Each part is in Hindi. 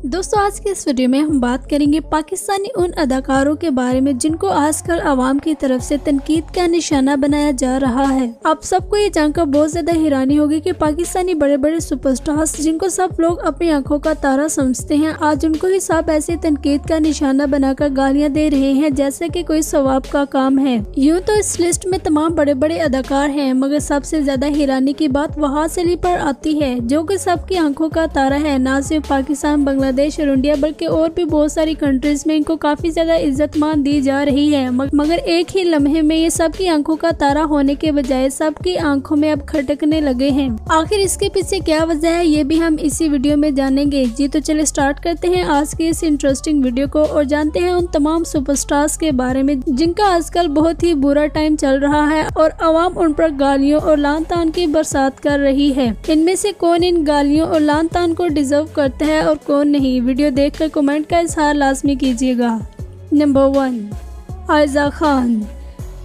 दोस्तों आज के इस वीडियो में हम बात करेंगे पाकिस्तानी उन अदाकारों के बारे में जिनको आजकल आवाम की तरफ से तनकीद का निशाना बनाया जा रहा है। आप सबको ये जानकर बहुत ज्यादा हैरानी होगी कि पाकिस्तानी बड़े बड़े सुपरस्टार्स जिनको सब लोग अपनी आंखों का तारा समझते हैं, आज उनको ही सब ऐसे तनकीद का निशाना बनाकर गालियां दे रहे हैं जैसे कि कोई सवाब का काम है। यूँ तो इस लिस्ट में तमाम बड़े बड़े अदाकार हैं, मगर सबसे ज्यादा हैरानी की बात वहाज अली पर आती है जो कि सबकी आंखों का तारा है। न सिर्फ पाकिस्तान, बांग्लादेश और इंडिया बल्कि और भी बहुत सारी कंट्रीज में इनको काफी ज्यादा इज्जत मान दी जा रही है, मगर एक ही लम्हे में ये सबकी आंखों का तारा होने के बजाय सबकी आंखों में अब खटकने लगे हैं। आखिर इसके पीछे क्या वजह है ये भी हम इसी वीडियो में जानेंगे। जी तो चले स्टार्ट करते हैं आज के इस इंटरेस्टिंग वीडियो को और जानते हैं उन तमाम सुपरस्टार्स के बारे में जिनका आजकल बहुत ही बुरा टाइम चल रहा है और अवाम उन पर गालियों और लान तान की बरसात कर रही है। इनमें से कौन इन गालियों और लान तान को डिजर्व करता है और कौन नहीं, वीडियो देखकर कमेंट का इजहार लाजमी कीजिएगा। नंबर 1, आयजा खान।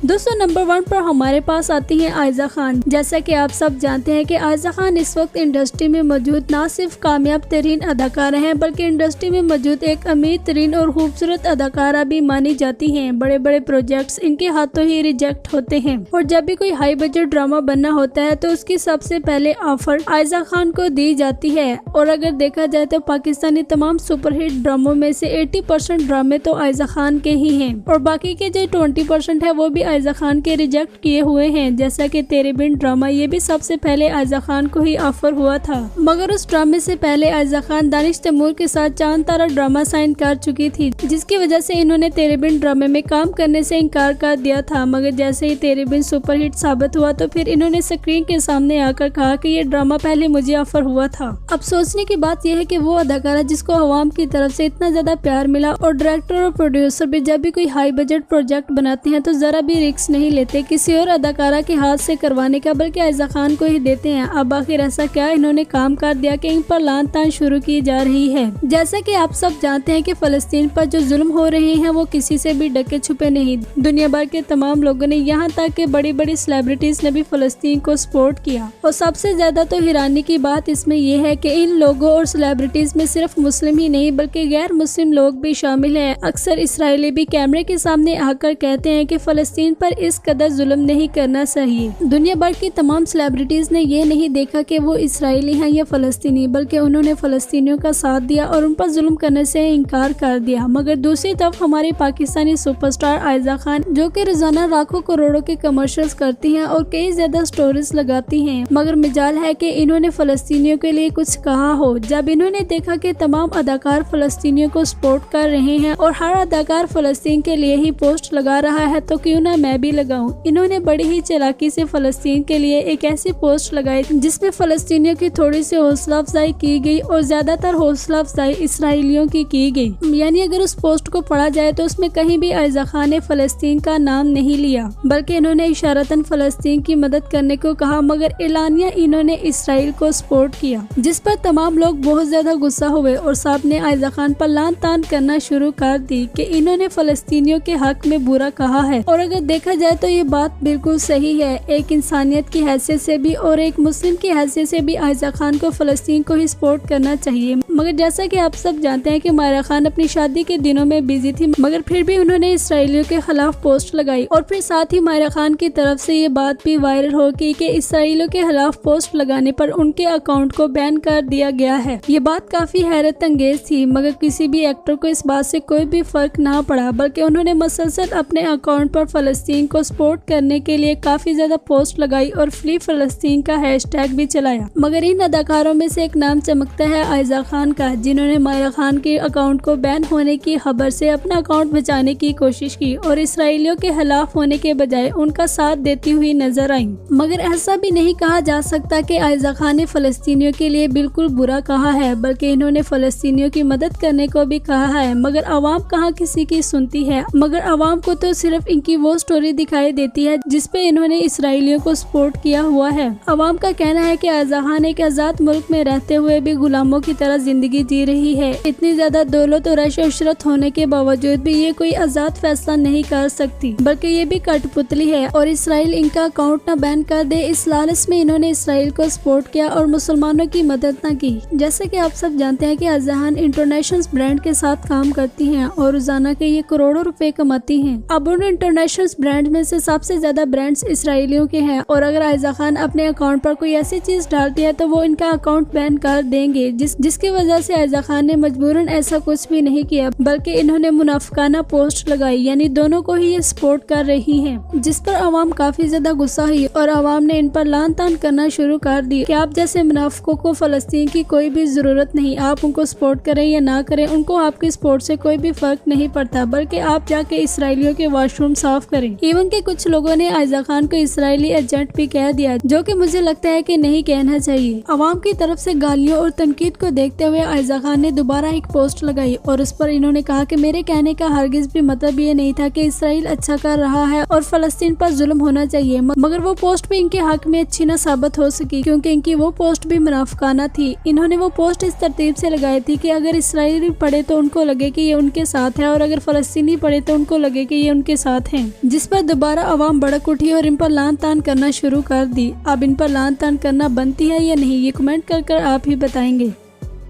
दोस्तों नंबर 1 पर हमारे पास आती हैं आयजा खान। जैसा कि आप सब जानते हैं कि आयजा खान इस वक्त इंडस्ट्री में मौजूद ना सिर्फ कामयाब तरीन अदाकारा हैं बल्कि इंडस्ट्री में मौजूद एक अमीर तरीन और खूबसूरत अदाकारा भी मानी जाती हैं। बड़े बड़े प्रोजेक्ट्स इनके हाथों ही रिजेक्ट होते हैं और जब भी कोई हाई बजट ड्रामा बनना होता है तो उसकी सबसे पहले ऑफर आयजा खान को दी जाती है। और अगर देखा जाए तो पाकिस्तानी तमाम सुपरहिट ड्रामों में से 80% ड्रामे तो आयजा खान के ही हैं और बाकी के जो 20% है वो भी आयजा खान के रिजेक्ट किए हुए हैं। जैसा कि तेरे बिन ड्रामा, ये भी सबसे पहले आयजा खान को ही ऑफर हुआ था, मगर उस ड्रामे से पहले आयजा खान दानिश तैमूर के साथ चांद तारा ड्रामा साइन कर चुकी थी, जिसकी वजह से इन्होंने तेरे बिन ड्रामे में काम करने से इनकार कर दिया था। मगर जैसे ही तेरे बिन सुपरहिट साबित हुआ तो फिर इन्होंने स्क्रीन के सामने आकर कहा कि ये ड्रामा पहले मुझे ऑफर हुआ था। अब सोचने की बात यह है कि वो अदाकारा जिसको अवाम की तरफ से इतना ज्यादा प्यार मिला और डायरेक्टर और प्रोड्यूसर भी जब भी कोई हाई बजट प्रोजेक्ट बनाते हैं तो जरा भी रिस्क नहीं लेते किसी और अदाकारा के हाथ से करवाने का, बल्कि आयजा खान को ही देते हैं। अब आखिर ऐसा क्या इन्होंने काम कर दिया कि इन पर लान तान शुरू की जा रही है। जैसा कि आप सब जानते हैं कि फलस्तीन पर जो जुल्म हो रहे हैं वो किसी से भी ढके छुपे नहीं। दुनिया भर के तमाम लोगों ने, यहाँ तक के बड़ी बड़ी सेलिब्रिटीज ने भी फलस्तीन को सपोर्ट किया। और सबसे ज्यादा तो हैरानी की बात इसमें यह है कि इन लोगों और सेलिब्रिटीज में सिर्फ मुस्लिम ही नहीं बल्कि गैर मुस्लिम लोग भी शामिल हैं। अक्सर इसराइली भी कैमरे के सामने आकर कहते हैं कि फलस्तीन पर इस कदर जुल्म नहीं करना चाहिए। दुनिया भर की तमाम सेलिब्रिटीज ने ये नहीं देखा कि वो इसराइली हैं या फलस्तीनी, बल्कि उन्होंने फलस्तीनियों का साथ दिया और उन पर जुल्म करने से इनकार कर दिया। मगर दूसरी तरफ हमारी पाकिस्तानी सुपरस्टार आयजा खान जो कि रोजाना लाखों करोड़ों के कमर्शियल्स करती हैं और कई ज्यादा स्टोरीज लगाती हैं, मगर मिजाल है कि इन्होंने फलस्तीनियों के लिए कुछ कहा हो। जब इन्होंने देखा कि तमाम अदाकार फलस्तीनियों को सपोर्ट कर रहे हैं और हर अदाकार फलस्तीन के लिए ही पोस्ट लगा रहा है तो क्यों ना मैं भी लगाऊं। इन्होंने बड़ी ही चालाकी से फलस्तीन के लिए एक ऐसी पोस्ट लगाई जिसमें फलस्तीनियों की थोड़ी सी हौसला अफजाई की गई और ज्यादातर हौसला अफजाई इसराइलियों की गई। यानी अगर उस पोस्ट को पढ़ा जाए तो उसमें कहीं भी आयजा खान ने फलस्तीन का नाम नहीं लिया, बल्कि इन्होंने इशारतन फलस्तीन की मदद करने को कहा, मगर एलानिया इन्होंने इसराइल को सपोर्ट किया, जिस पर तमाम लोग बहुत ज्यादा गुस्सा हुए और सब ने आयजा खान पर लान तान करना शुरू कर दी कि इन्होंने फलस्तीनियों के हक में बुरा कहा है। और अगर देखा जाए तो ये बात बिल्कुल सही है। एक इंसानियत की हैसियत से भी और एक मुस्लिम की हैसियत से भी आयजा खान को फलस्तीन को ही सपोर्ट करना चाहिए। मगर जैसा कि आप सब जानते हैं कि मायरा खान अपनी शादी के दिनों में बिजी थी, मगर फिर भी उन्होंने इसराइलियों के खिलाफ पोस्ट लगाई और फिर साथ ही मायरा खान की तरफ से ये बात भी वायरल हो गई कि इसराइलियों के खिलाफ पोस्ट लगाने पर उनके अकाउंट को बैन कर दिया गया है। ये बात काफी हैरत अंगेज थी, मगर किसी भी एक्टर को इस बात से कोई भी फर्क ना पड़ा, बल्कि उन्होंने मसलसल अपने अकाउंट पर फलस्तीन को सपोर्ट करने के लिए काफी ज्यादा पोस्ट लगाई और फ्री फलस्तीन का हैशटैग भी चलाया। मगर इन अदाकारों में से एक नाम चमकता है आयजा खान का, जिन्होंने मायरा खान के अकाउंट को बैन होने की खबर से अपना अकाउंट बचाने की कोशिश की और इसराइलियों के खिलाफ होने के बजाय उनका साथ देती हुई नजर आई। मगर ऐसा भी नहीं कहा जा सकता कि आयजा खान ने फलस्तीनियों के लिए बिल्कुल बुरा कहा है, बल्कि इन्होंने फलस्तीनियों की मदद करने को भी कहा है। मगर आवाम कहाँ किसी की सुनती है, मगर आवाम को तो सिर्फ इनकी वो स्टोरी दिखाई देती है जिसपे इन्होंने इसराइलियों को सपोर्ट किया हुआ है। अवाम का कहना है कि आयजा खान एक आजाद मुल्क में रहते हुए भी गुलामों की तरह जिंदगी जी रही है। इतनी ज्यादा दौलत और ऐश-ओ-इशरत होने के बावजूद भी ये कोई आजाद फैसला नहीं कर सकती, बल्कि ये भी कठपुतली है और इसराइल इनका अकाउंट न बैन कर दे, इस लालच में इन्होंने इसराइल को सपोर्ट किया और मुसलमानों की मदद न की। जैसे कि आप सब जानते हैं कि अजहान इंटरनेशनल ब्रांड के साथ काम करती हैं और रोजाना के ये करोड़ों रुपए कमाती हैं। अब उन इंटरनेशनल ब्रांड में से सबसे ज्यादा ब्रांड्स इसराइलियों के हैं और अगर आयजा खान अपने अकाउंट पर कोई ऐसी चीज डालती है तो वो इनका अकाउंट बैन कर देंगे, जिसकी वजह से आयजा खान ने मजबूरन ऐसा कुछ भी नहीं किया, बल्कि इन्होंने मुनाफिकाना पोस्ट लगाई, यानी दोनों को ही ये सपोर्ट कर रही हैं, जिस पर आवाम काफी ज्यादा गुस्सा हुई और आवाम ने इन पर लान तान करना शुरू कर दी कि आप जैसे मुनाफिकों को फलस्तीन की कोई भी जरूरत नहीं, आप उनको सपोर्ट करें या ना करें, उनको आपकी सपोर्ट से कोई भी फर्क नहीं पड़ता, बल्कि आप जाके इसराइलियों के वॉशरूम साफ करें। इवन के कुछ लोगों ने आयजा खान को इसराइली एजेंट भी कह दिया, जो कि मुझे लगता है कि नहीं कहना चाहिए। आवाम की तरफ से गालियों और तनकीद को देखते हुए आयजा खान ने दोबारा एक पोस्ट लगाई और उस पर इन्होंने कहा कि मेरे कहने का हरगिज भी मतलब ये नहीं था कि इसराइल अच्छा कर रहा है और फलस्तीन पर जुल्म होना चाहिए, मगर वो पोस्ट भी इनके हक में अच्छी न साबित हो सकी, क्योंकि इनकी वो पोस्ट भी मुनाफिकाना थी। इन्होंने वो पोस्ट इस तरतीब से लगाई थी कि अगर इसराइली पढ़े तो उनको लगे कि ये उनके साथ है और अगर फलस्तीनी पढ़े तो उनको लगे कि ये उनके साथ हैं, जिस पर दोबारा आवाम भड़क उठी और इन पर लान तान करना शुरू कर दी। अब इन पर लान तान करना बनती है या नहीं, ये कमेंट कर आप ही बताएंगे।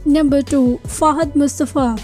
नंबर 2, फाहद मुस्तफ़ा।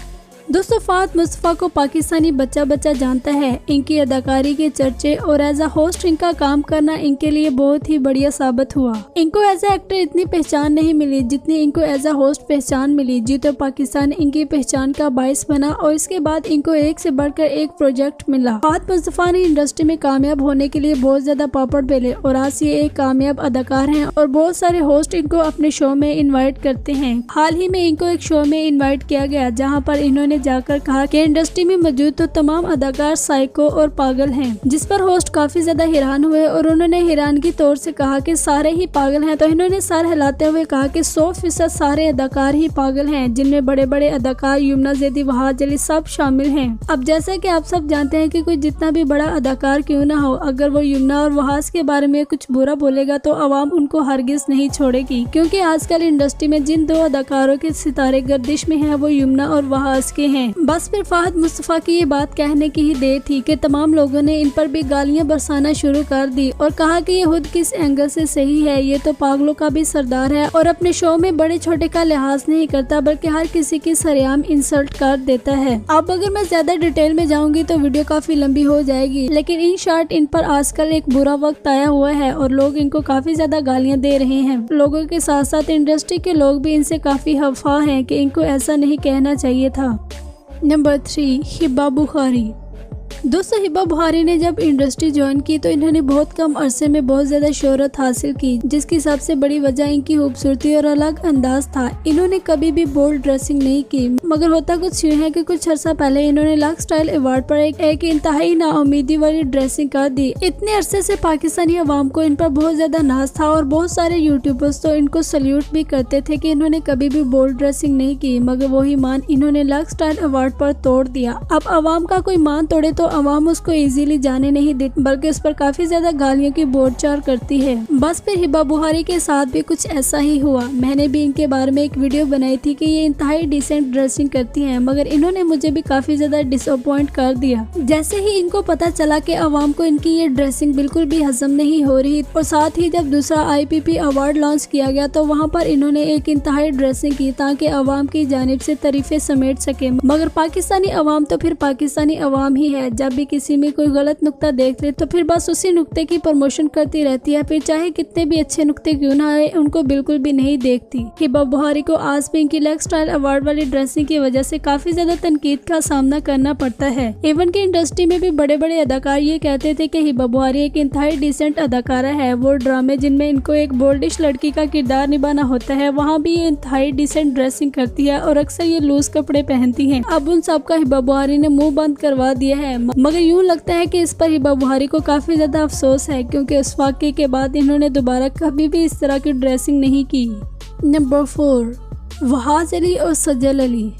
दोस्तों, फाहद मुस्तफ़ा को पाकिस्तानी बच्चा जानता है। इनकी अदाकारी के चर्चे और एज अ होस्ट इनका काम करना इनके लिए बहुत ही बढ़िया साबित हुआ। इनको एज अ एक्टर इतनी पहचान नहीं मिली जितनी इनको एज अ होस्ट पहचान मिली, जी तो पाकिस्तान इनकी पहचान का बायस बना और इसके बाद इनको एक से बढ़कर एक प्रोजेक्ट मिला। फाहद मुस्तफ़ा ने इंडस्ट्री में कामयाब होने के लिए बहुत ज्यादा पापड़ बेले और आज ये एक कामयाब अदाकार हैं और बहुत सारे होस्ट इनको अपने शो में इन्वाइट करते हैं। हाल ही में इनको एक शो में इन्वाइट किया गया जहाँ पर इन्होंने जाकर कहा कि इंडस्ट्री में मौजूद तो तमाम अदाकार साइको और पागल हैं, जिस पर होस्ट काफी ज्यादा हैरान हुए और उन्होंने हैरानगी तौर से कहा कि सारे ही पागल हैं। तो इन्होंने सर हिलाते हुए कहा कि 100% सारे अदाकार ही पागल हैं, जिनमें बड़े बड़े अदाकार युमना जैदी, वहाज अली सब शामिल हैं। अब जैसा कि आप सब जानते हैं कि कोई जितना भी बड़ा अदाकार क्यों ना हो, अगर वो युमना और वहाज के बारे में कुछ बुरा बोलेगा तो आवाम उनको हरगिज नहीं छोड़ेगी, क्योंकि आजकल इंडस्ट्री में जिन 2 अदाकारों के सितारे गर्दिश में हैं वो युमना और वहाज के हैं। बस फिर फाहद मुस्तफ़ा की ये बात कहने की ही देर थी कि तमाम लोगों ने इन पर भी गालियां बरसाना शुरू कर दी और कहा कि ये खुद किस एंगल से सही है, ये तो पागलों का भी सरदार है और अपने शो में बड़े छोटे का लिहाज नहीं करता, बल्कि हर किसी की सरेआम इंसल्ट कर देता है। अब अगर मैं ज्यादा डिटेल में जाऊंगी तो वीडियो काफी लंबी हो जाएगी, लेकिन इन शॉर्ट इन पर आजकल एक बुरा वक्त आया हुआ है और लोग इनको काफी ज्यादा गालियां दे रहे हैं। लोगों के साथ साथ इंडस्ट्री के लोग भी इनसे काफी खफा हैं कि इनको ऐसा नहीं कहना चाहिए था। नंबर 3, हिबा बुखारी। दोस्तों, हिबा बुखारी ने जब इंडस्ट्री ज्वाइन की तो इन्होंने बहुत कम अरसे में बहुत ज्यादा शोहरत हासिल की, जिसकी सबसे बड़ी वजह इनकी खूबसूरती और अलग अंदाज था। इन्होंने कभी भी बोल्ड ड्रेसिंग नहीं की, मगर होता कुछ यूँ है कि कुछ अर्सा पहले इन्होंने लक स्टाइल अवार्ड पर एक इंतहाई नाउमीदी वाली ड्रेसिंग कर दी। इतने अरसे से पाकिस्तानी अवाम को इन पर बहुत ज्यादा नाज था और बहुत सारे यूट्यूबर्स तो इनको सल्यूट भी करते थे कि इन्होंने कभी भी बोल्ड ड्रेसिंग नहीं की, मगर वही मान इन्होंने लक स्टाइल अवार्ड पर तोड़ दिया। अब अवाम का कोई मान तोड़े तो अवाम उसको इजीली जाने नहीं देती, बल्कि उस पर काफी ज्यादा गालियों की बोलचाल करती है। बस फिर हिबा बुखारी के साथ भी कुछ ऐसा ही हुआ। मैंने भी इनके बारे में एक वीडियो बनाई थी कि ये इंतहाई डिसेंट ड्रेसिंग करती हैं, मगर इन्होंने मुझे भी काफी ज्यादा डिसअपॉइंट कर दिया। जैसे ही इनको पता चला कि अवाम को इनकी ये ड्रेसिंग बिल्कुल भी हजम नहीं हो रही और साथ ही जब दूसरा IPP अवार्ड लॉन्च किया गया तो वहाँ पर इन्होंने एक इंतहाई ड्रेसिंग की ताकि अवाम की जानिब से तारीफें समेट सके, मगर पाकिस्तानी अवाम तो फिर पाकिस्तानी अवाम ही है। जब भी किसी में कोई गलत नुक्ता देख ले तो फिर बस उसी नुक्ते की प्रमोशन करती रहती है, फिर चाहे कितने भी अच्छे नुक्ते क्यों ना आए उनको बिल्कुल भी नहीं देखती। हिबा बुखारी को आज भी इनकी लक स्टाइल अवार्ड वाली ड्रेसिंग की वजह से काफी ज्यादा तनकीद का सामना करना पड़ता है। इवन की इंडस्ट्री में भी बड़े बड़े अदाकार ये कहते थे कि हिबा बुखारी एक इंतहाई डिसेंट अदाकारा है। वो ड्रामे जिनमें इनको एक बोल्डिश लड़की का किरदार निभाना होता है वहाँ भी ये इंतहाई डिसेंट ड्रेसिंग करती है और अक्सर ये लूज कपड़े पहनती है। अब उन सब का हिबा बुखारी ने मुंह बंद करवा दिया है, मगर यूँ लगता है कि इस पर हिबा बुखारी को काफी ज्यादा अफसोस है, क्योंकि उस वाक़े के बाद इन्होंने दोबारा कभी भी इस तरह की ड्रेसिंग नहीं की। नंबर 4, वहाज अली और सजल अली।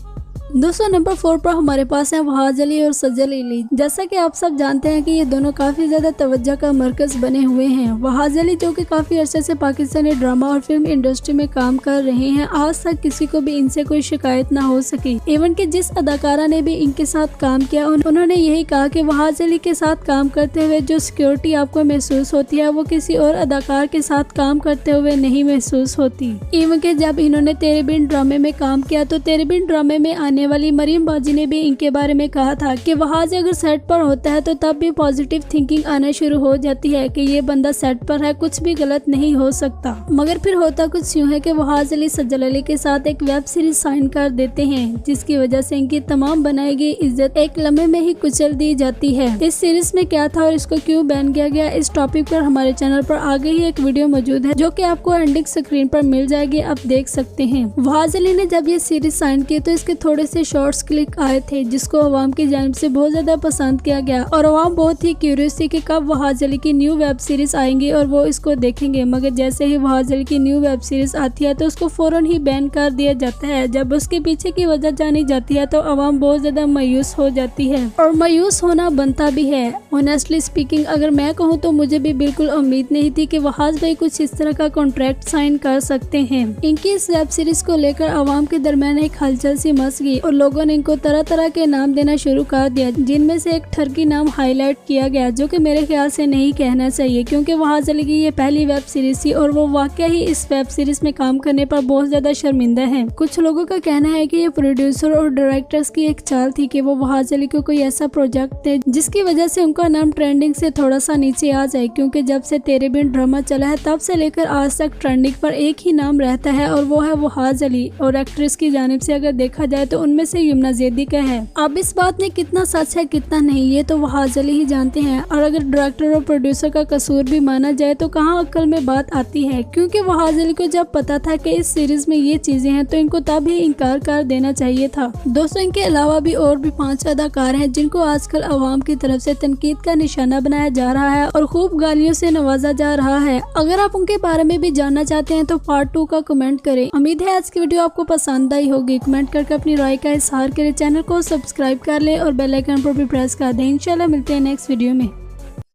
दोस्तों नंबर 4 पर हमारे पास है वहाज अली और सजल अली। जैसा कि आप सब जानते हैं कि ये दोनों काफी ज्यादा तवज्जो का मरकज बने हुए हैं। वहाज अली जो कि काफी अरसे से पाकिस्तानी ड्रामा और फिल्म इंडस्ट्री में काम कर रहे हैं, आज तक किसी को भी इनसे कोई शिकायत ना हो सकी। इवन कि जिस अदाकारा ने भी इनके साथ काम किया उन्होंने यही कहा कि वहाज अली के साथ काम करते हुए जो सिक्योरिटी आपको महसूस होती है वो किसी और अदाकार के साथ काम करते हुए नहीं महसूस होती। इवन कि जब इन्होंने तेरे बिन ड्रामे में काम किया तो तेरे बिन ड्रामे में आने वाली मरियम बाजी ने भी इनके बारे में कहा था कि वहाज अगर सेट पर होता है तो तब भी पॉजिटिव थिंकिंग आना शुरू हो जाती है कि ये बंदा सेट पर है, कुछ भी गलत नहीं हो सकता। मगर फिर होता कुछ यूँ है कि वहाज अली सजल अली के साथ एक वेब सीरीज साइन कर देते हैं, जिसकी वजह से इनकी तमाम बनाई गई इज्जत एक लम्हे में ही कुचल दी जाती है। इस सीरीज में क्या था और इसको क्यों बैन किया गया, इस टॉपिक पर हमारे चैनल पर आगे ही एक वीडियो मौजूद है जो कि आपको एंडिंग स्क्रीन पर मिल जाएगी, आप देख सकते हैं। वहाज अली ने जब ये सीरीज साइन की तो इसके थोड़े से शॉर्ट्स क्लिक आए थे जिसको अवाम की जानिब से बहुत ज्यादा पसंद किया गया और अवाम बहुत ही क्यूरियस थी कि कब वहाज अली की न्यू वेब सीरीज आएंगी और वो इसको देखेंगे। मगर जैसे ही वहाज अली की न्यू वेब सीरीज आती है तो उसको फौरन ही बैन कर दिया जाता है। जब उसके पीछे की वजह जानी जाती है तो अवाम बहुत ज्यादा मायूस हो जाती है और मायूस होना बनता भी है। ऑनेस्टली स्पीकिंग अगर मैं कहूँ तो मुझे भी बिल्कुल उम्मीद नहीं थी कि वहाज भाई कुछ इस तरह का कॉन्ट्रैक्ट साइन कर सकते हैं। इनकी इस वेब सीरीज को लेकर अवाम के दरमियान एक हलचल सी मच गई और लोगों ने इनको तरह तरह के नाम देना शुरू कर दिया, जिनमें से एक ठरकी नाम हाईलाइट किया गया जो कि मेरे ख्याल से नहीं कहना चाहिए क्योंकि वहाज अली की ये पहली वेब सीरीज थी और वो वाकई ही इस वेब सीरीज में काम करने पर बहुत ज्यादा शर्मिंदा है। कुछ लोगों का कहना है कि ये प्रोड्यूसर और डायरेक्टर्स की एक चाल थी कि वो वहाज अली को कोई ऐसा प्रोजेक्ट दे जिसकी वजह से उनका नाम ट्रेंडिंग से थोड़ा सा नीचे आ जाए, क्योंकि जब से तेरे बिन ड्रामा चला है तब से लेकर आज तक ट्रेंडिंग पर एक ही नाम रहता है और वो है वहाज अली। और एक्ट्रेस की जानिब से अगर देखा जाए तो उनमें से यमुना जैदी का है। अब इस बात में कितना सच है कितना नहीं ये तो वहाज अली ही जानते हैं, और अगर डायरेक्टर और प्रोड्यूसर का कसूर भी माना जाए तो कहाँ अक्ल में बात आती है, क्योंकि वहाज अली को जब पता था कि इस सीरीज में ये चीजें हैं तो इनको तब ही इनकार कर देना चाहिए था। दोस्तों इनके अलावा भी और भी 5 अदाकार हैं जिनको आजकल अवाम की तरफ से तनकीद का निशाना बनाया जा रहा है और खूब गालियों से नवाजा जा रहा है। अगर आप उनके बारे में भी जानना चाहते हैं तो पार्ट 2 का कमेंट करें। उम्मीद है आज की वीडियो आपको पसंद आई होगी। कमेंट करके अपनी राय का इजहार करें, चैनल को सब्सक्राइब कर ले और बेल आइकन पर भी प्रेस कर दें। इंशाल्लाह मिलते हैं नेक्स्ट वीडियो में।